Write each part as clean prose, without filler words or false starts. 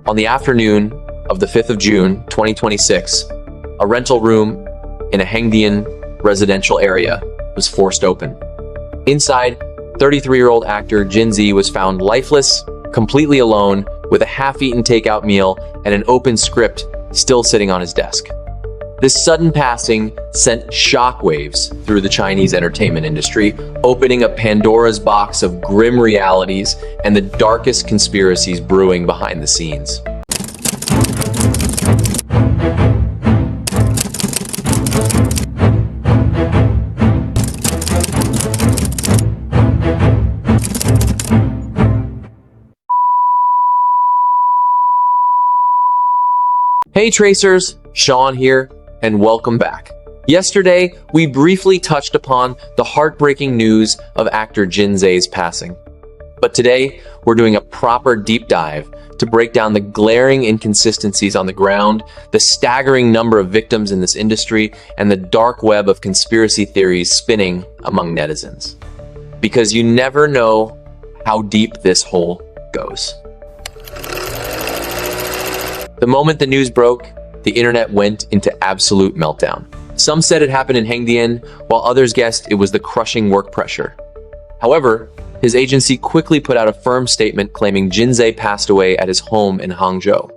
On the afternoon of the 5th of June, 2026, a rental room in a Hengdian residential area was forced open. Inside, 33-year-old actor Jin Ze was found lifeless, completely alone, with a half-eaten takeout meal and an open script still sitting on his desk. This sudden passing sent shockwaves through the Chinese entertainment industry, opening a Pandora's box of grim realities and the darkest conspiracies brewing behind the scenes. Hey Tracers, Sean here, and welcome back. Yesterday, we briefly touched upon the heartbreaking news of actor Jin Ze's passing. But today, we're doing a proper deep dive to break down the glaring inconsistencies on the ground, the staggering number of victims in this industry, and the dark web of conspiracy theories spinning among netizens. Because you never know how deep this hole goes. The moment the news broke, the internet went into absolute meltdown. Some said it happened in Hengdian, while others guessed it was the crushing work pressure. However, his agency quickly put out a firm statement claiming Jin Ze passed away at his home in Hangzhou.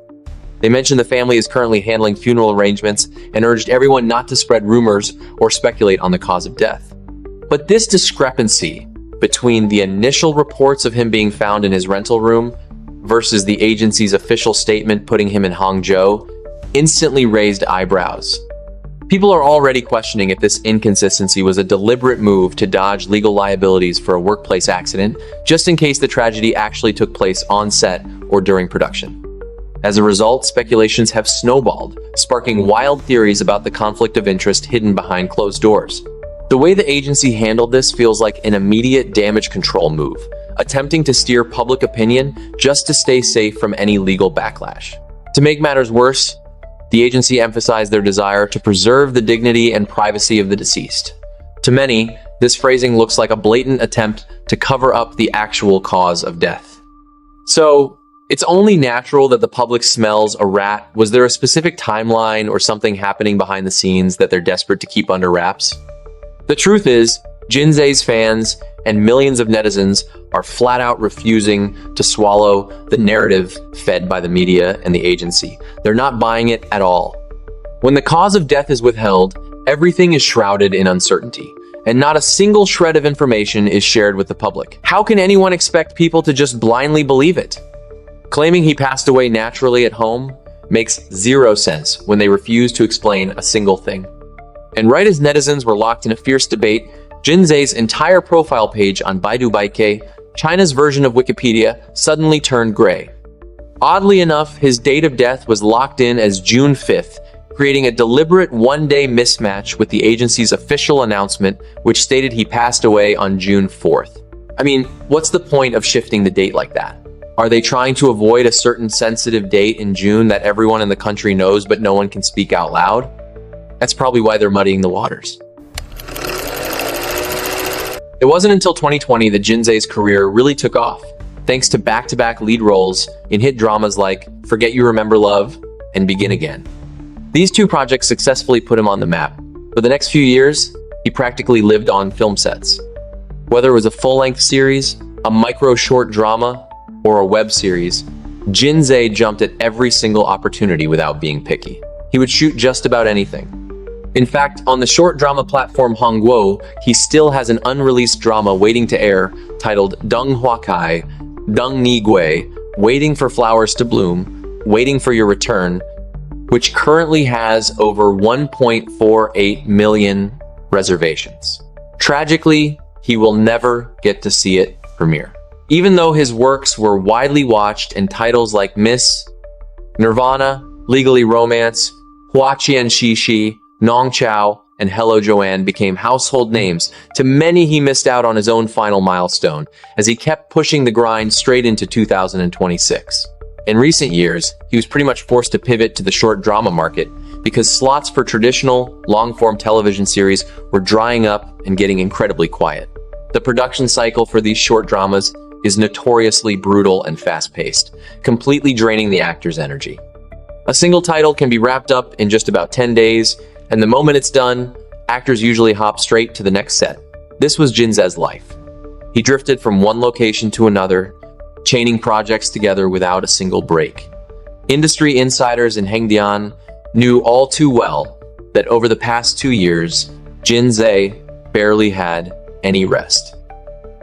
They mentioned the family is currently handling funeral arrangements and urged everyone not to spread rumors or speculate on the cause of death. But this discrepancy between the initial reports of him being found in his rental room versus the agency's official statement putting him in Hangzhou instantly raised eyebrows. People are already questioning if this inconsistency was a deliberate move to dodge legal liabilities for a workplace accident, just in case the tragedy actually took place on set or during production. As a result, speculations have snowballed, sparking wild theories about the conflict of interest hidden behind closed doors. The way the agency handled this feels like an immediate damage control move, attempting to steer public opinion just to stay safe from any legal backlash. To make matters worse, the agency emphasized their desire to preserve the dignity and privacy of the deceased. To many, this phrasing looks like a blatant attempt to cover up the actual cause of death. So, it's only natural that the public smells a rat. Was there a specific timeline or something happening behind the scenes that they're desperate to keep under wraps? The truth is, Jin Ze's fans and millions of netizens are flat out refusing to swallow the narrative fed by the media and the agency. They're not buying it at all. When the cause of death is withheld, everything is shrouded in uncertainty, and not a single shred of information is shared with the public. How can anyone expect people to just blindly believe it? Claiming he passed away naturally at home makes zero sense when they refuse to explain a single thing. And right as netizens were locked in a fierce debate, Jin Ze's entire profile page on Baidu Baike, China's version of Wikipedia, suddenly turned gray. Oddly enough, his date of death was locked in as June 5th, creating a deliberate one-day mismatch with the agency's official announcement, which stated he passed away on June 4th. I mean, what's the point of shifting the date like that? Are they trying to avoid a certain sensitive date in June that everyone in the country knows but no one can speak out loud? That's probably why they're muddying the waters. It wasn't until 2020 that Jin Ze's career really took off, thanks to back-to-back lead roles in hit dramas like Forget You Remember Love and Begin Again. These two projects successfully put him on the map. For the next few years, he practically lived on film sets. Whether it was a full-length series, a micro-short drama, or a web series, Jin Ze jumped at every single opportunity without being picky. He would shoot just about anything. In fact, on the short drama platform Hongguo, he still has an unreleased drama waiting to air titled Deng Huakai, Deng Ni Gui, Waiting for Flowers to Bloom, Waiting for Your Return, which currently has over 1.48 million reservations. Tragically, he will never get to see it premiere. Even though his works were widely watched and titles like Miss, Nirvana, Legally Romance, Huaqian Shishi, Nong Chao, and Hello Joanne became household names, to many he missed out on his own final milestone, as he kept pushing the grind straight into 2026. In recent years, he was pretty much forced to pivot to the short drama market because slots for traditional, long-form television series were drying up and getting incredibly quiet. The production cycle for these short dramas is notoriously brutal and fast-paced, completely draining the actor's energy. A single title can be wrapped up in just about 10 days, and the moment it's done, actors usually hop straight to the next set. This was Jin Ze's life. He drifted from one location to another, chaining projects together without a single break. Industry insiders in Hengdian knew all too well that over the past 2 years, Jin Ze barely had any rest.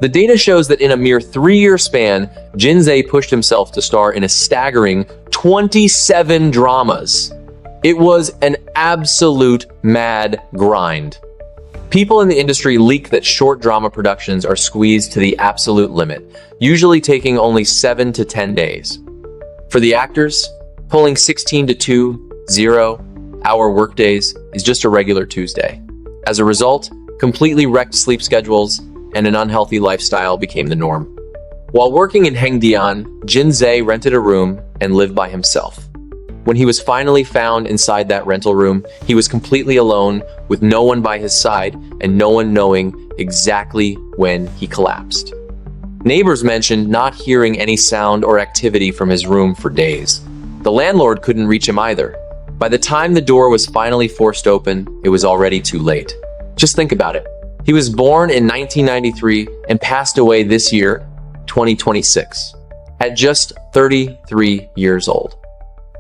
The data shows that in a mere 3-year span, Jin Ze pushed himself to star in a staggering 27 dramas. It was an absolute mad grind. People in the industry leak that short drama productions are squeezed to the absolute limit, usually taking only 7 to 10 days. For the actors, pulling 16 to 2 0-hour workdays is just a regular Tuesday. As a result, completely wrecked sleep schedules and an unhealthy lifestyle became the norm. While working in Hengdian, Jin Ze rented a room and lived by himself. When he was finally found inside that rental room, he was completely alone with no one by his side and no one knowing exactly when he collapsed. Neighbors mentioned not hearing any sound or activity from his room for days. The landlord couldn't reach him either. By the time the door was finally forced open, it was already too late. Just think about it. He was born in 1993 and passed away this year, 2026, at just 33 years old.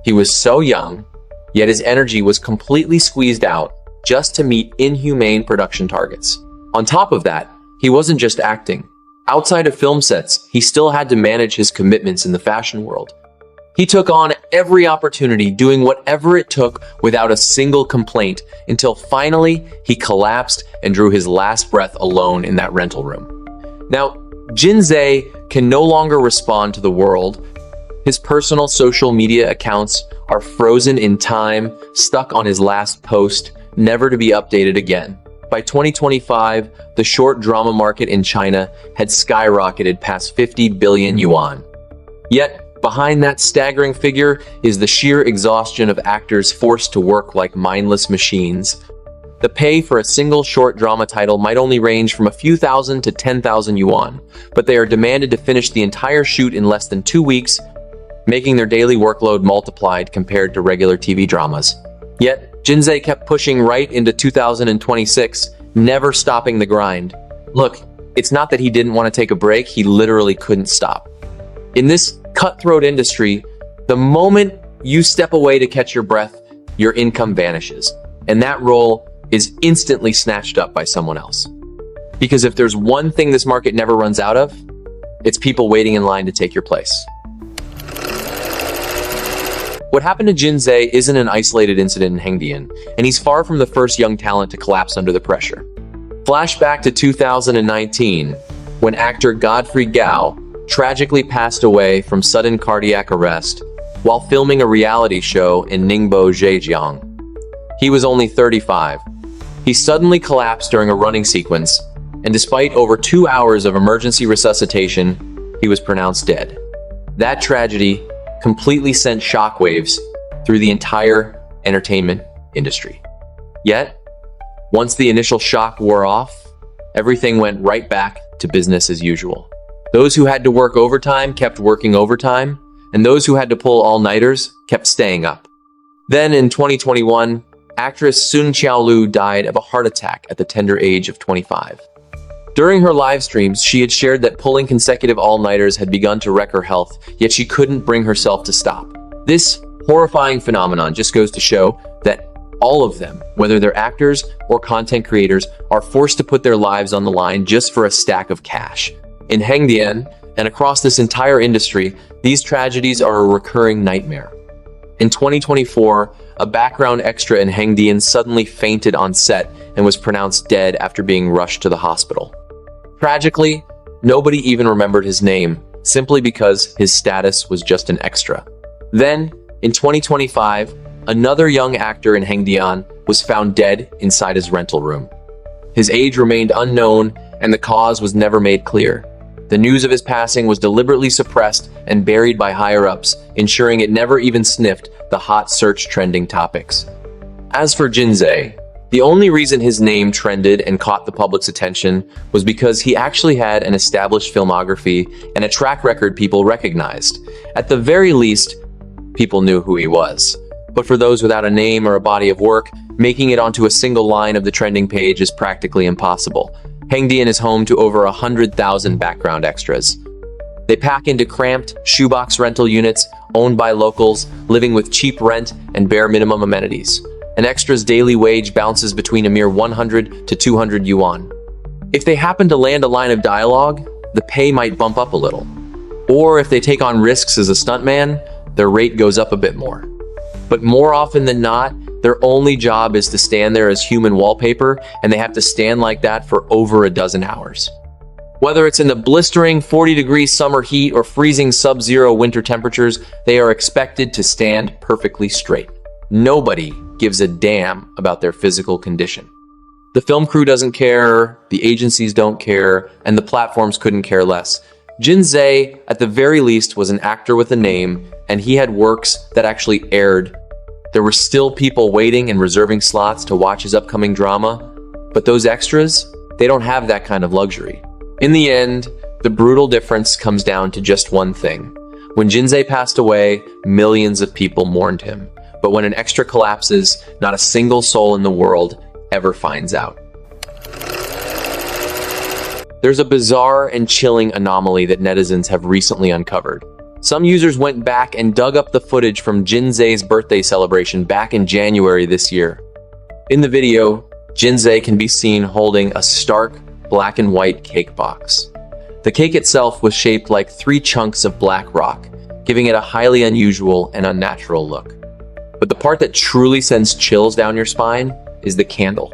He was so young, yet his energy was completely squeezed out just to meet inhumane production targets. On top of that, he wasn't just acting. Outside of film sets, he still had to manage his commitments in the fashion world. He took on every opportunity, doing whatever it took without a single complaint, until finally he collapsed and drew his last breath alone in that rental room. Now, Jin Ze can no longer respond to the world. His personal social media accounts are frozen in time, stuck on his last post, never to be updated again. By 2025, the short drama market in China had skyrocketed past 50 billion yuan. Yet, behind that staggering figure is the sheer exhaustion of actors forced to work like mindless machines. The pay for a single short drama title might only range from a few thousand to 10,000 yuan, but they are demanded to finish the entire shoot in less than 2 weeks, making their daily workload multiplied compared to regular TV dramas. Yet, Jin Ze kept pushing right into 2026, never stopping the grind. Look, it's not that he didn't want to take a break, he literally couldn't stop. In this cutthroat industry, the moment you step away to catch your breath, your income vanishes, and that role is instantly snatched up by someone else. Because if there's one thing this market never runs out of, it's people waiting in line to take your place. What happened to Jin Ze isn't an isolated incident in Hengdian, and he's far from the first young talent to collapse under the pressure. Flashback to 2019, when actor Godfrey Gao tragically passed away from sudden cardiac arrest while filming a reality show in Ningbo, Zhejiang. He was only 35. He suddenly collapsed during a running sequence, and despite over 2 hours of emergency resuscitation, he was pronounced dead. That tragedy completely sent shockwaves through the entire entertainment industry. Yet, once the initial shock wore off, everything went right back to business as usual. Those who had to work overtime kept working overtime, and those who had to pull all-nighters kept staying up. Then in 2021, actress Sun Xiaolu died of a heart attack at the tender age of 25. During her live streams, she had shared that pulling consecutive all-nighters had begun to wreck her health, yet she couldn't bring herself to stop. This horrifying phenomenon just goes to show that all of them, whether they're actors or content creators, are forced to put their lives on the line just for a stack of cash. In Hengdian, and across this entire industry, these tragedies are a recurring nightmare. In 2024, a background extra in Hengdian suddenly fainted on set and was pronounced dead after being rushed to the hospital. Tragically, nobody even remembered his name, simply because his status was just an extra. Then, in 2025, another young actor in Hengdian was found dead inside his rental room. His age remained unknown, and the cause was never made clear. The news of his passing was deliberately suppressed and buried by higher-ups, ensuring it never even sniffed the hot search trending topics. As for Jin Ze, The only reason his name trended and caught the public's attention was because he actually had an established filmography and a track record people recognized. At the very least, people knew who he was. But for those without a name or a body of work, making it onto a single line of the trending page is practically impossible. Hengdian is home to over 100,000 background extras. They pack into cramped, shoebox rental units owned by locals, living with cheap rent and bare minimum amenities. An extra's daily wage bounces between a mere 100 to 200 yuan. If they happen to land a line of dialogue, the pay might bump up a little. Or if they take on risks as a stuntman, their rate goes up a bit more. But more often than not, their only job is to stand there as human wallpaper, and they have to stand like that for over a dozen hours. Whether it's in the blistering 40-degree summer heat or freezing sub-zero winter temperatures, they are expected to stand perfectly straight. Nobody gives a damn about their physical condition. The film crew doesn't care, the agencies don't care, and the platforms couldn't care less. Jin Ze, at the very least, was an actor with a name, and he had works that actually aired. There were still people waiting and reserving slots to watch his upcoming drama, but those extras, they don't have that kind of luxury. In the end, the brutal difference comes down to just one thing. When Jin Ze passed away, millions of people mourned him. But when an extra collapses, not a single soul in the world ever finds out. There's a bizarre and chilling anomaly that netizens have recently uncovered. Some users went back and dug up the footage from Jin Ze's birthday celebration back in January this year. In the video, Jin Ze can be seen holding a stark black and white cake box. The cake itself was shaped like 3 chunks of black rock, giving it a highly unusual and unnatural look. But the part that truly sends chills down your spine is the candle.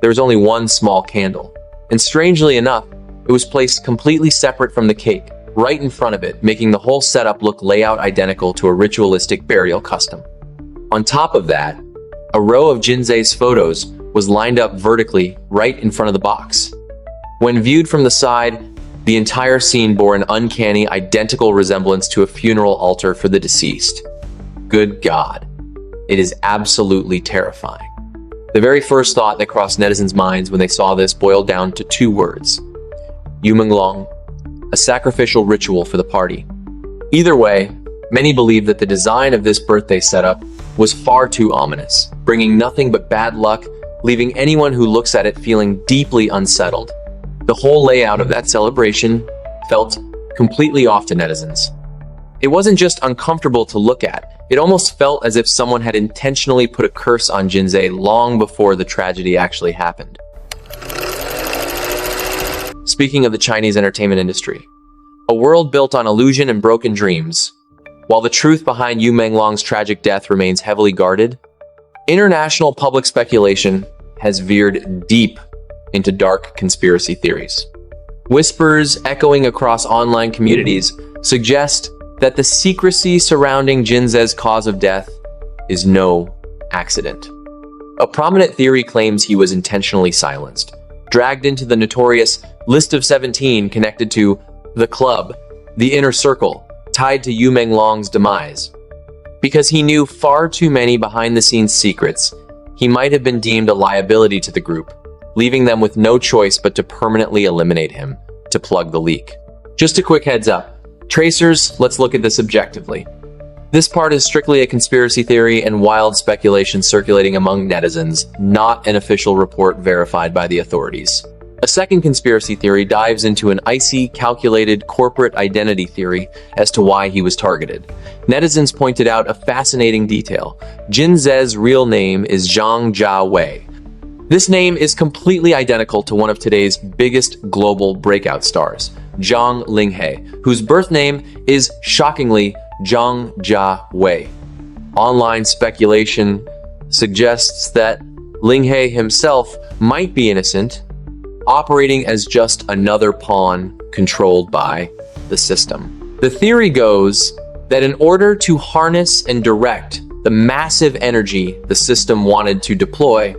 There was only one small candle, and strangely enough, it was placed completely separate from the cake, right in front of it, making the whole setup look layout identical to a ritualistic burial custom. On top of that, a row of Jin Ze's photos was lined up vertically right in front of the box. When viewed from the side, the entire scene bore an uncanny, identical resemblance to a funeral altar for the deceased. Good God. It is absolutely terrifying. The very first thought that crossed netizens' minds when they saw this boiled down to 2 words. Yu Menglong, a sacrificial ritual for the party. Either way, many believe that the design of this birthday setup was far too ominous, bringing nothing but bad luck, leaving anyone who looks at it feeling deeply unsettled. The whole layout of that celebration felt completely off to netizens. It wasn't just uncomfortable to look at, it almost felt as if someone had intentionally put a curse on Jin Ze long before the tragedy actually happened. Speaking of the Chinese entertainment industry, a world built on illusion and broken dreams, while the truth behind Yu Menglong's tragic death remains heavily guarded, international public speculation has veered deep into dark conspiracy theories. Whispers echoing across online communities suggest that the secrecy surrounding Jin Ze's cause of death is no accident. A prominent theory claims he was intentionally silenced, dragged into the notorious list of 17 connected to the club, the inner circle, tied to Yu Menglong's demise. Because he knew far too many behind-the-scenes secrets, he might have been deemed a liability to the group, leaving them with no choice but to permanently eliminate him, to plug the leak. Just a quick heads up. Tracers, let's look at this objectively. This part is strictly a conspiracy theory and wild speculation circulating among netizens, not an official report verified by the authorities. A second conspiracy theory dives into an icy, calculated corporate identity theory as to why he was targeted. Netizens pointed out a fascinating detail. Jin Ze's real name is Zhang Jia Wei. This name is completely identical to one of today's biggest global breakout stars, Zhang Linghe, whose birth name is shockingly Zhang Jia Wei. Online speculation suggests that Linghe himself might be innocent, operating as just another pawn controlled by the system. The theory goes that in order to harness and direct the massive energy the system wanted to deploy,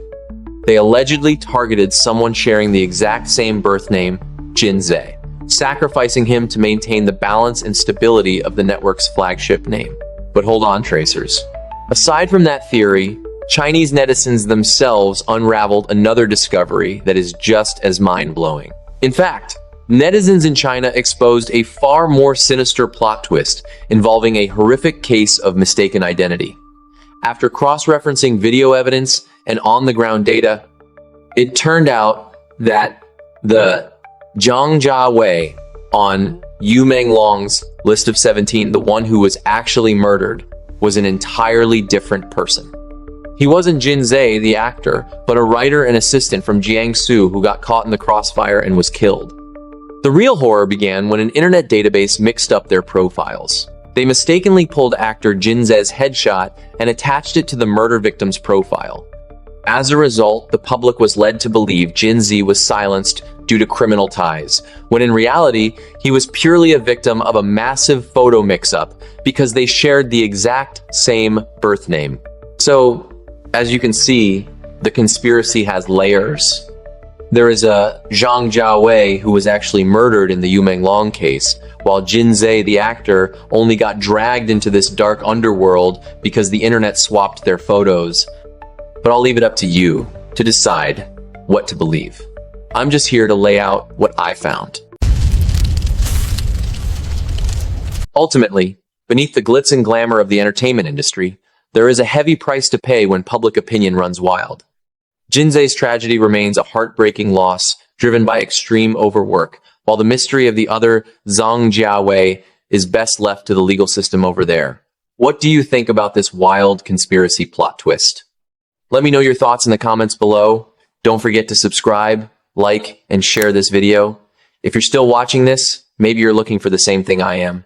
they allegedly targeted someone sharing the exact same birth name, Jin Ze, sacrificing him to maintain the balance and stability of the network's flagship name. But hold on, tracers. Aside from that theory, Chinese netizens themselves unraveled another discovery that is just as mind-blowing. In fact, netizens in China exposed a far more sinister plot twist involving a horrific case of mistaken identity. After cross-referencing video evidence and on-the-ground data, it turned out that the Zhang Jiawei on Yu Menglong's list of 17, the one who was actually murdered, was an entirely different person. He wasn't Jin Ze, the actor, but a writer and assistant from Jiangsu who got caught in the crossfire and was killed. The real horror began when an internet database mixed up their profiles. They mistakenly pulled actor Jin Ze's headshot and attached it to the murder victim's profile. As a result, the public was led to believe Jin Ze was silenced due to criminal ties, when in reality, he was purely a victim of a massive photo mix-up because they shared the exact same birth name. So, as you can see, the conspiracy has layers. There is a Zhang Jiawei who was actually murdered in the Yu Menglong case, while Jin Ze, the actor, only got dragged into this dark underworld because the internet swapped their photos. But I'll leave it up to you to decide what to believe. I'm just here to lay out what I found. Ultimately, beneath the glitz and glamour of the entertainment industry, there is a heavy price to pay when public opinion runs wild. Jin Ze's tragedy remains a heartbreaking loss driven by extreme overwork, while the mystery of the other Zhang Jiawei is best left to the legal system over there. What do you think about this wild conspiracy plot twist? Let me know your thoughts in the comments below. Don't forget to subscribe, like, and share this video. If you're still watching this, maybe you're looking for the same thing I am.